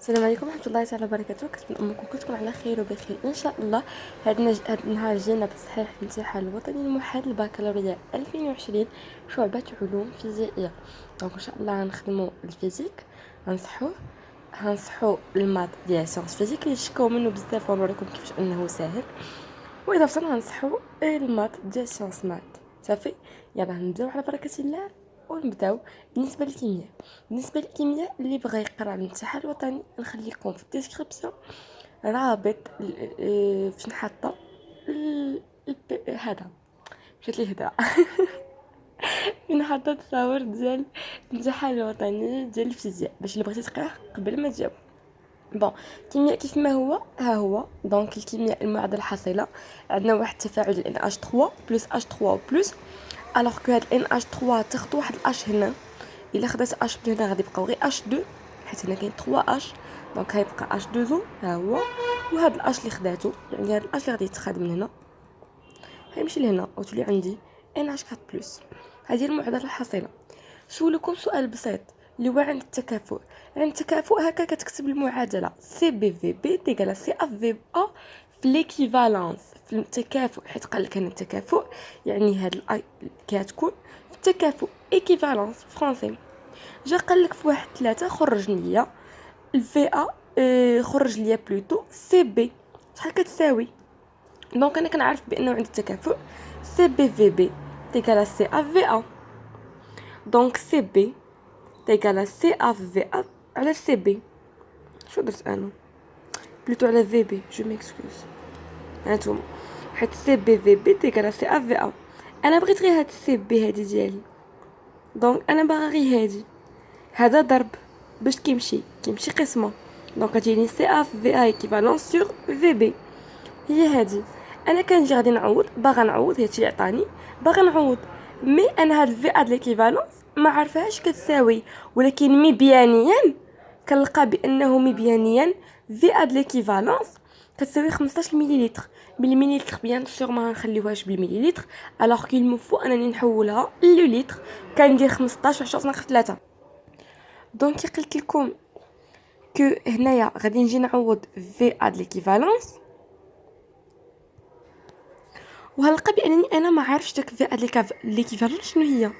السلام عليكم ورحمة الله تعالى وبركاته. كنتمنى أمكم كلكم على خير وبخير إن شاء الله. هاد النهار جينا بصحيح الامتحان الوطني الموحد البكالوريا 2020 شعبة علوم فيزيائية. دونك إن شاء الله غنخدمو الفيزيك، هنصحو الماط ديال سيونس فيزيك اللي شكاو منه بزاف ونوريكم كيفاش انه ساهل، واضافه غنصحو الماط ديال سيونس مات. صافي، يلا نبداو على بركه الله ونبداو. بالنسبه للكيمياء اللي بغى يقرا الامتحان الوطني نخلي لكم في الديسكريبسيون رابط فين حاطه هذا مشات لي الهضره فين حاطه التصاور ديال الامتحان الوطني ديال الفيزياء باش اللي بغيتي تقراه قبل ما تجاوب. بون، الكيمياء كيف ما هو ها هو. دونك الكيمياء المعادله الحاصله عندنا واحد التفاعل NH3 بلس H3 بلس، الوغ كو هاد NH3 تاخد واحد الاش هنا، الا خدات اش من هنا غادي يبقاو غير H2 حيت هنا كاين 3 اش، دونك غيبقى H2O ها هو. وهاد الاش اللي خداتو يعني هاد الاش اللي غادي يتخاد من هنا غيمشي لهنا وتولي عندي NH4 بلس. هذه المعادله الحاصله. سولكم سؤال بسيط اللي هو عند التكافؤ. عند التكافؤ هكا كتكتب المعادله سي بي في بي تيغال سي اف في ا في ليكيفالونس في التكافؤ، حيت قال لك ان التكافؤ يعني هاد الاي كتكون في التكافؤ ايكيفالونس فرونسي. جا قال لك في واحد 3 خرج ليا الفي ا، خرج ليا بلوتو سي بي شحال كتساوي. دونك انا كنعرف بانه عند التكافؤ سي بي في بي تيغال سي اف في ا، دونك سي بي تيغال سي اف في ا على سي بي. شو درت انا بلوتو على في بي، جو ميكسكوز هانتوما، حيت سي بي في بي تيغال سي اف في ا. انا بغيت غير هاد سي بي هادي ديالي، دونك انا باغا غير هادي. هذا ضرب باش كيمشي قسمه، دونك غتجيني سي اف في ا ايكيفالون سور في بي. هي هادي. انا كنجي غادي نعوض، باغا نعوض هادشي عطاني باغا نعوض، مي انا هاد الفي ا د ليكيفالونس ما عارفاش كتساوي، ولكن مبيانيا كنلقى بانه مبيانيا في ا د ليكيفالونس كتساوي 15 مليلتر. بالمليلتر بيان سور ما نخليوهاش بالمليلتر، الوغ كي المفو انني نحولها لو لتر كندير 15 في 10 ناقص 3. دونك قلت لكم كو هنايا غادي نجي نعوض في ا د ليكيفالونس وهلقى بانني انا ما عارفش داك في ا ليكيفالونس شنو هي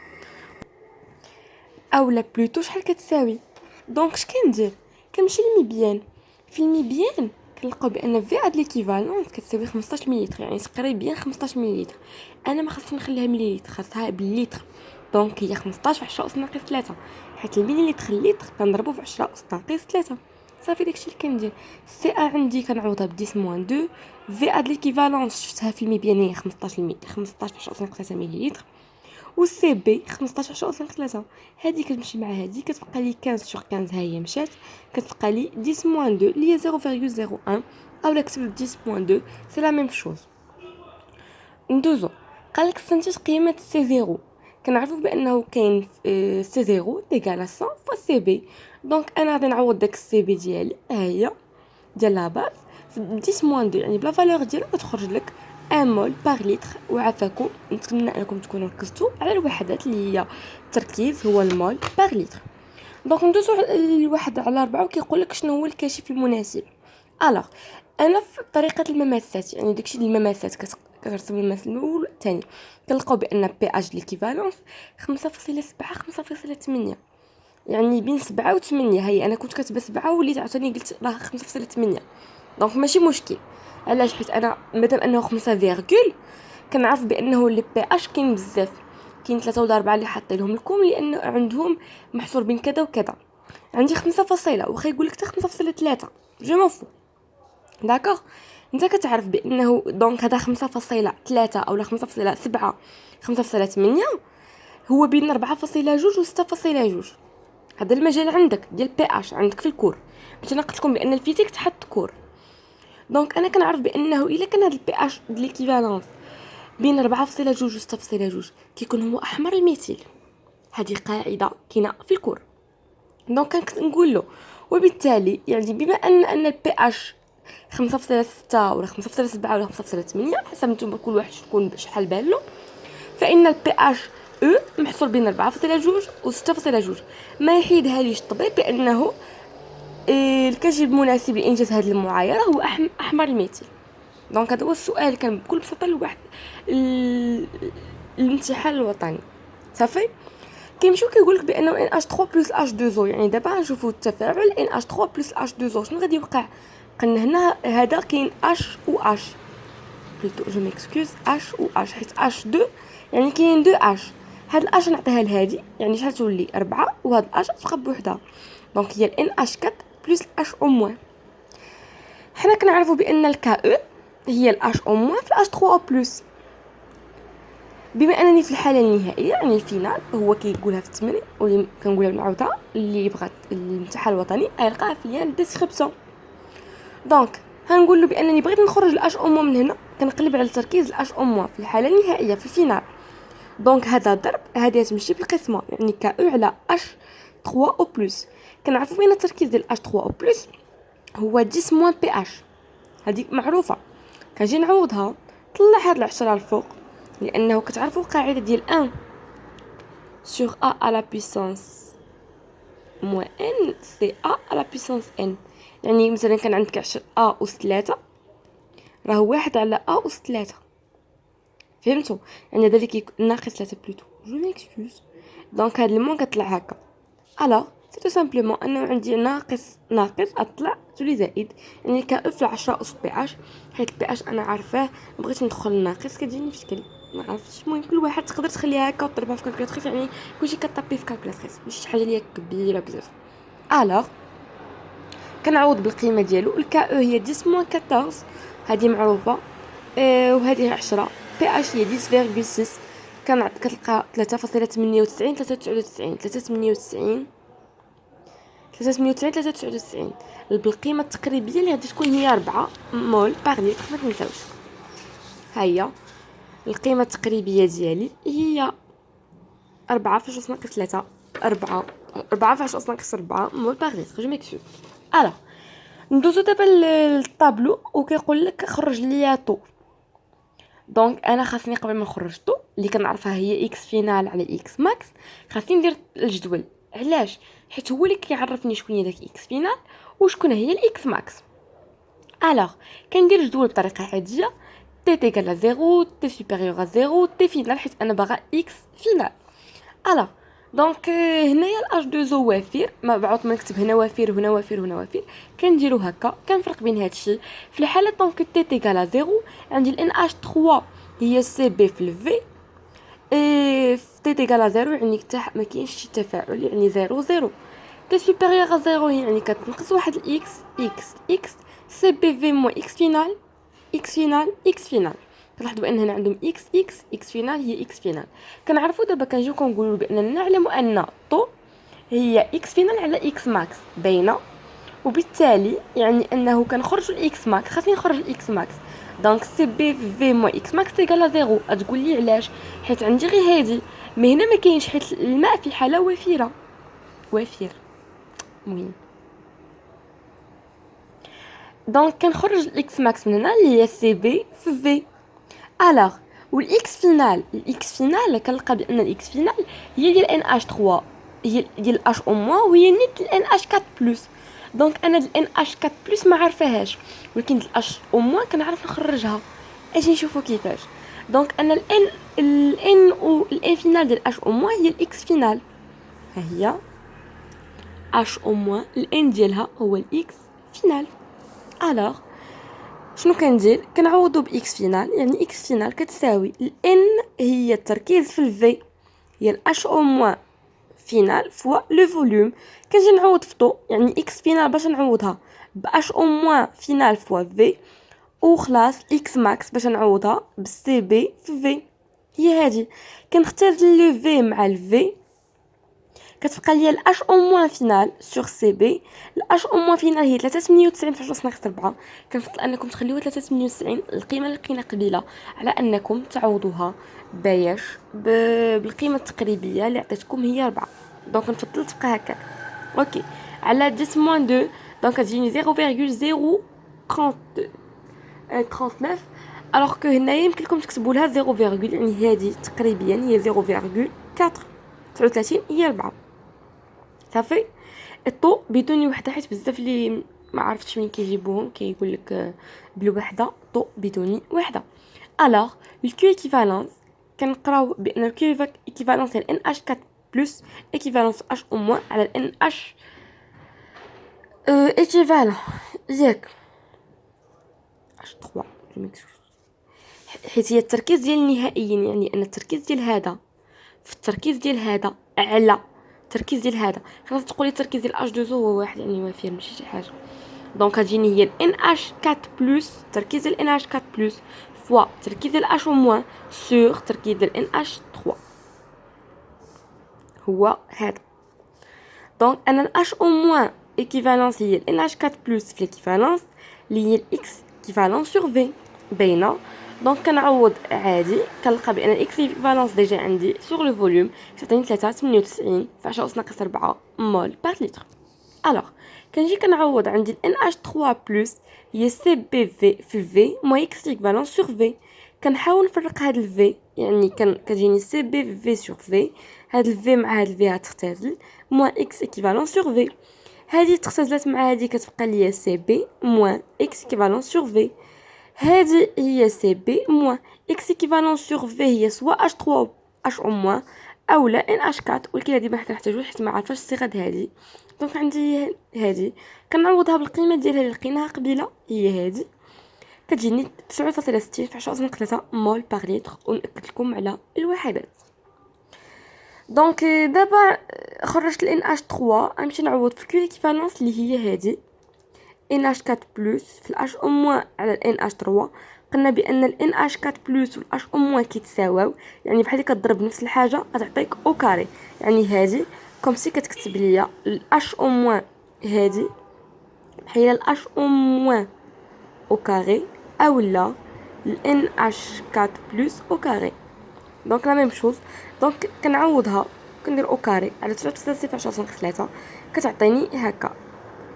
اولا بلوتو شحال كتساوي. دونك اش كندير؟ كنمشي للمبيان، في المبيان كنلقاو بان في ا د ليكيفالونس كتساوي 15 مليلتر، يعني تقريبا 15 مليلتر. انا ما خاصني نخليها مليلتر، خاصها باللتر. دونك هي 15 في 10 اس ناقص 3، حيت المليلتر اللتر كنضربو في 10 اس ناقص 3. صافي داكشي اللي كندير. سي ا عندي كنعوضها ب 10 موان 2، في ا د ليكيفالونس شفتها في المبيانيه 15 15 في 10 اس ناقص 3 مليلتر، والسي بي 15 10 اس ناقص 3. هذه كتمشي مع هذه كتبقى لي 15 sur 15، ها هي مشات كتبقى لي 10 موان 2 اللي هي 0.01، اولا كتبت 10 موان 2 سي لا ميم شوز. ندوزو. قالك استنتج قيمه سي زيرو. كنعرفوا بانه كاين سي زيرو تيغال 100 فوا سي بي، دونك انا غادي نعوض داك السي بي ديالي ها هي ديال لا باز في 10 موان 2، يعني بلا فالور ديالها كتخرج لك 1 مول باغ لتر. وعافاكم نتمنى انكم تكونوا ركزتوا على الوحدات اللي هي التركيز هو المول باغ لتر. دونك ندوزو الواحد على 4 وكيقول لك شنو هو الكاشف المناسب. الوغ انا في طريقه المماسات، يعني داكشي ديال المماسات كترسم المثل الاول الثاني، كنلقاو بان بي اج ليكيفالونس 5.7 5.8، يعني بين 7 و 8. هي انا كنت كاتبه 7 وليت عاوتاني قلت راه 5.8، دونك ماشي مشكل. علاش؟ حيت انا مادام انه 5 فيرغول كنعرف بانه لي بي اش كاين بزاف، كاين 3 ولا 4 اللي حاطين لكم لانه عندهم محصور بين كذا وكذا. عندي 5 فاصله واخا يقول لك حتى 5.3 جو مفو. داكوغ، انت كتعرف بانه دونك هذا 5.3 اولا 5.7 5.8 هو بين 4.2 و 6.2. هذا المجال عندك ديال بي اش عندك في الكور، باش انا قلت لكم بان الفيزيك تحط كور. دونك انا كنعرف بانه الا كان هذا البي اش د ليكيفالونس بين 4.2 و 6.2 كيكون هو احمر الميثيل. هذه قاعده كاينه في الكور. دونك كنقول له وبالتالي يعني بما ان البي اش 5.6 ولا 5.7 ولا 5.8 حسب نتوما كل واحد شكون شحال بالو، فان البي اش او محصور بين 4.2 و 6.2. ما يحيدها ليش الطبيب بانه الكاشف المناسب لإنجاز هذه المعايرة هو أحمر الميثيل. دونك هذا هو السؤال كان بكل بساطة لواحد الامتحان الوطني صافي. كيمشيو كيقولك بانه NH3 بلس H2O، يعني دابا نشوفوا التفاعل NH3 بلس H2O شنو غادي يوقع. قلنا هنا هذا كاين H و H بلوتو جو ميكسكوز H و H، حيت H2 يعني كاين 2 H. هاد الأش نعطيها لهادي يعني شحال تولي 4، وهاد الأش تبقى بوحدها، دونك هي NH4 بلس H-. حنا كنعرفوا بان الكا هي الH- في الH3O بلس. بما انني في الحاله النهائيه يعني الفينال هو كيقولها في التمرين واللي كنقولها بنعاودها، اللي بغات الامتحان الوطني غيلقاها في ليان ديسكريبسيون. دونك هنقول له بانني بغيت نخرج الH- من هنا، كنقلب على تركيز الH- في الحاله النهائيه في الفينال. دونك هذا ضرب هذه تمشي بالقسمه، يعني كا على H3O بلس. كنعرفوا بان التركيز ديال H3O بلس هو 10 موان PH، هذه معروفه. كنجي نعوضها طلع هاد العشرة الفوق، لانه كتعرفوا القاعده ديال 1 sur a à la puissance moins n c'est a à la puissance n. يعني مثلا كان عندك 10 a أس 3 راه 1 على a أس 3. فهمتوا؟ يعني هذا اللي ناقص 3 بلوتو جو ميكسكوز. دونك هاد المون كطلع هكا. الوغ سي تو سامبلومون انه عندي ناقص اطلع تولي زائد، يعني كا في 10 أس بي اش، حيت بي اش انا عارفاه. بغيت ندخل الناقص كتجيني في شكل ما عرفتش. المهم كل واحد تقدر تخليها هكا وتضربها في كالكولاتريس، يعني كلشي كطابي في كالكولاتريس ماشي شي حاجه اللي كبيره بزاف. الوغ كنعوض بالقيمه ديالو. الكا هي 10 موان 14 هذه معروفه، وهذه 10 بي اش هي 10.6. كتلقى 3.98 3.99 399 بالقيمه التقريبيه اللي غادي تكون هي 4 مول باغ لتر. ما تنساوش ها هي القيمه التقريبيه ديالي هي 4 فاش ناقص 3 4 فاش ناقص 4 مول باغ لتر. جو ميكسو. الوغ ندوزو دابا للطابلو وكيقول لك خرج ليا طو. دونك انا خاصني قبل ما نخرج طو اللي كنعرفها هي اكس فينال على اكس ماكس، خاصني ندير الجدول. علاش؟ حيت هو اللي كيعرفني شكون هي داك اكس فينال وشكون هي الاكس ماكس. الوغ كندير الجدول بطريقه عاديه، تي تيغال 0 تي سوبيريور 0 تي فينال، حيت انا باغا اكس فينال. الوغ دونك هنايا الاش 2 زو وافير، ما بعوض ما نكتب هنا وافير وهنا وافير وهنا وافير، كنديرو هكا. كنفرق بين هادشي في الحاله دونك تي تيغال 0 عندي الان اش 3 هي سي بي في الفي، في تي تيغال 0 يعني ما كاينش شي تفاعل، يعني 0 0. تي سوبيريور 0 يعني كتنقص واحد الاكس اكس سي بي في مو اكس فينال اكس فينال. كنلاحظوا بان هنا عندهم اكس فينال هي اكس فينال. كنعرفوا دابا كنجيو كنقولوا باننا نعلم ان طو هي اكس فينال على اكس ماكس باينه، وبالتالي يعني انه كنخرجوا الاكس ماكس خاصني نخرج الاكس ماكس. دونك سي بي في مو اكس ماكس تيغال 0. تقول لي علاش؟ حيت عندي غير هادي، مي هنا ما كاينش حيت الماء في حاله وافر. مهم دونك كنخرج الاكس ماكس من هنا اللي هي سي بي في في. الوغ والاكس فينال كنلقى بان الاكس فينال هي ديال ان اش 3 هي ديال اش او موان، وهي نيت الان اش 4 بلس. دونك انا الان اش 4 بلس ما عارفاهاش، ولكن الاش او موان كنعرف نخرجها. اجي نشوفوا كيفاش. دونك انا الان او الان فينال ديال اش او موان هي الاكس فينال، ها هي اش او موان الان ديالها هو الاكس فينال. الوغ شنو كندير؟ كنعوضو باكس فينال، يعني اكس فينال كتساوي الان هي التركيز في الفي هي الاش او موان فينال فوا لو فوليوم. كنجي نعوض في طو، يعني اكس فينال باش نعوضها باش او موان فينال فوا في، وخلاص اكس ماكس باش نعوضها بالسي بي في هي هادي. كنختزل لو في مع الفي كتبقى ليا الاش او موان فينال سور سي بي. الاش او موان فينال هي 398 فاش ناقص 4. كنفضل انكم تخليوها 398 القيمه اللي لقينا قبيله على انكم تعوضوها باش بالقيمه التقريبيه اللي عطيتكم هي 4. دونك نفضل تبقى هكا اوكي على 10 موان 2. دونك تجيني 0.039. الوغ كو هنايا يمكن لكم تكتبوا لها 0, يعني هذه تقريبا هي 0.439 هي 4 صافي. الطو بدون وحده، حيت بزاف اللي ما عرفتش منين كيجيبوهم كيقول لك بالوحده طو بدون وحده. الوغ الكيو ايكيفالونس كنقراو بان الكيو ايكيفالونس هي ان اش 4 بلس ايكيفالونس اش او موان على ان اش ايكيفالون ياك اش 3 جو ميكسكوز، حيت هي التركيز ديال النهائيين، يعني ان التركيز ديال هذا في التركيز ديال هذا على التركيز ديال هذا. خلاص تقولي التركيز ديال اش 2 هو واحد، يعني ما فيه ماشي شي حاجه. دونك غتجيني هي ان اش 4 بلس تركيز ديال ان اش 4 بلس فوا تركيز ديال اش او موان سور تركيز ديال ان اش 3 هو هذا. دونك انا الاش او موان ايكيفالونس هي ان اش 4 بلس في ليكيفالونس اللي هي الاكس ايكيفالون سور في باينه. دونك كنعوض عادي كنلقى بان الاكس ايكيفالونس ديجا عندي سور لو فوليوم كتعطيني 398 في 10 ناقص 4 مول بار لتر. الوغ كنجي كنعوض عندي ان اش 3 بلس هي سي بي في في موان اكس ايكيفالون سور في. كنحاول نفرق هاد الفي، يعني كتجيني سي بي في سور في، هاد الفي مع هاد الفي غتختزل موان اكس ايكيفالون سور في. هادي تختزلت مع هادي كتبقى ليا سي بي موان اكس ايكيفالون سور في. هادي هي سي بي موان اكس ايكيفالون سور في هي سوا اش 3 اش او موان اولا ان اش 4، ولكن هادي ما كنحتاجوش حيت ما عارفاش الصيغه هادي. دونك عندي هادي كنعوضها بالقيمه ديالها اللي لقيناها قبيله هي هادي كتجيني 9.60 في 10 ناقص 3 مول بار لتر، ونأكد لكم على الوحدات. دونك دابا خرجت ال NH3 غنمشي نعوض في الكيو ايكيفالونس اللي هي هادي NH4 بلس في الH او موان على ال NH3. قلنا بان ال NH4 بلس وال H او موان كيتساواو، يعني بحال كتضرب نفس الحاجه غتعطيك او كاري. يعني هادي كوم سي كتكتب ليا ال H او موان هادي بحال ال H او موان او كاري اولا ال NH4 بلس او كاري. دونك لا ميم شوز. دونك كنعوضها كندير او كاري على 9.0 كتعطيني هكا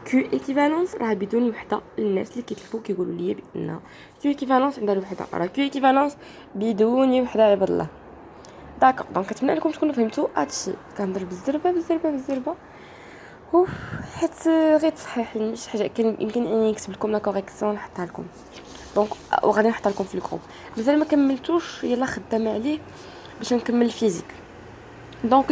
كيو ايكيفالونس. راه بدون وحده للناس اللي كيتلفوا كيقولوا لي بان كيو ايكيفالونس عندها الوحده، راه كيو ايكيفالونس بدون وحده عباد الله. داكوغ دونك كنتمنى لكم تكونوا فهمتوا هادشي. كنهضر بالزربه اوف حيت غير تصحيح يعني شي حاجه كان يمكن اني نكتب لكم لا كوريكسيون نحطها لكم. دونك وغادي نحطها لكم في الجروب. مازال ما كملتوش يلا خدامه عليه باش نكمل الفيزيك. دونك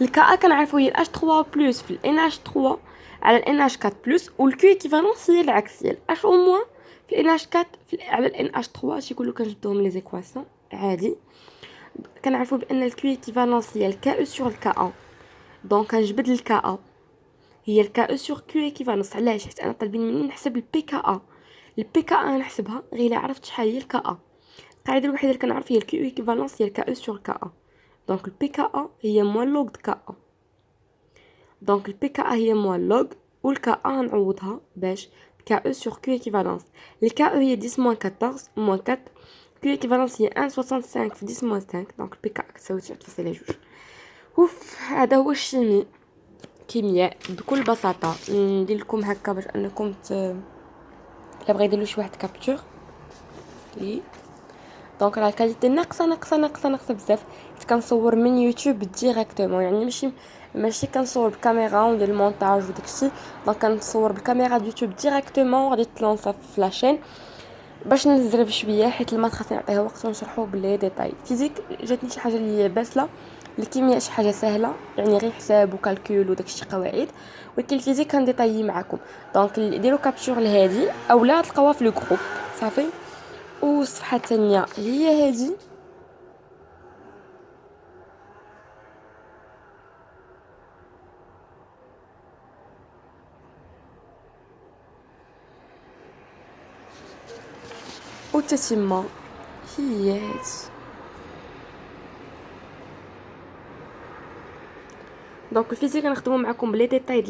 الكا كنعرفوا هي الاش 3 بلس في الان اش 3 على الان اش 4 بلس، والكيو ايكيفالونس هي العكس، هي الاش او موان في الان اش 4 على الان اش 3. شي يقولوا كنجبدوهم لي زيكواسيون عادي. كنعرفوا بان الكيو ايكيفالونس هي الكا او سور الكا ا. دونك كنجبد الكا هي الكا او سور كيو ايكيفالونس. علاش؟ حيت انا طالبين مني نحسب البي كا ا. البي كا ا نحسبها غير الا عرفت شحال هي الكا ا. القاعده الوحيده اللي كنعرف هي الكيو ايكيفالونس هي الكا او سور كا ا. دونك البي كا ا هي موان لوغ د كا ا. دونك البي كا ا هي موان لوغ والكا ا نعوضها باش كا او سور كيو ايكيفالونس. الكا او هي 10 موان 14 موان 4. كيو ايكيفالونس هي 1.65 في 10 موان 5. دونك البي كا ا كتساوي 9.2. اوف هذا هو الشيمي كيمياء بكل بساطه. ندير لكم هكا باش انكم الا بغا يدير له شي واحد كابتور لي. دونك راه الكاليتي ناقصه بزاف حيت كنصور من يوتيوب ديريكتومون، يعني ماشي كنصور بالكاميرا وندير المونتاج وداكشي. دونك كنصور بالكاميرا ديال يوتيوب ديريكتومون غادي تلونسا في لاشين باش نزرب شويه حيت المات خاصني نعطيها وقت ونشرحو بلي ديتاي. فيزيك جاتني شي حاجه اللي هي باسله، الكيمياء شي حاجه سهله يعني غير حساب وكالكول وداكشي قواعد، ولكن الفيزيك كنديطايي معكم. دونك ديروا كابتور لهادي اولا تلقاوها في لو جروب صافي. والصفحه الثانيه هي هذه والتتمه هي هذه. دونك الفيزيك غنخدموا معكم بلي ديتاي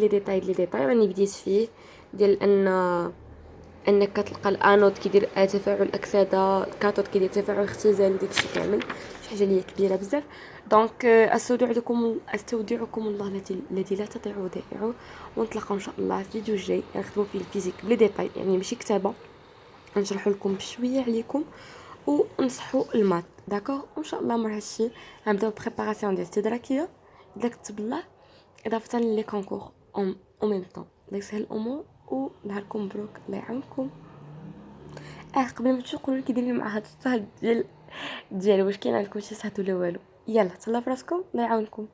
راني بديت فيه ديال انك كتلقى الانود كيدير تفاعل اكسده، الكاثود كيدير تفاعل اختزال وداكشي كامل شي حاجه اللي هي كبيره بزاف. دونك استودعكم الله الذي لا تضيع ودائعه، ونتلاقاو ان شاء الله في الفيديو الجاي نخدموا فيه الفيزيك بلي ديتاي يعني ماشي كتابه، نشرح لكم بشويه عليكم ونصحوا المات داكوغ. وان شاء الله مره هادشي غنبداو بريباراسيون ديال الاستدراكيه اذا كتب الله اضافه لي كونكور او ميم طون. الله يسهل الامور ونهاركم مبروك، الله يعاونكم. قبل ما تمشيو قولوا لي كي دايرين مع هاد السهل ديال واش كاين عندكم شي صحه ولا والو. يلا تهلاو فراسكم، الله يعاونكم.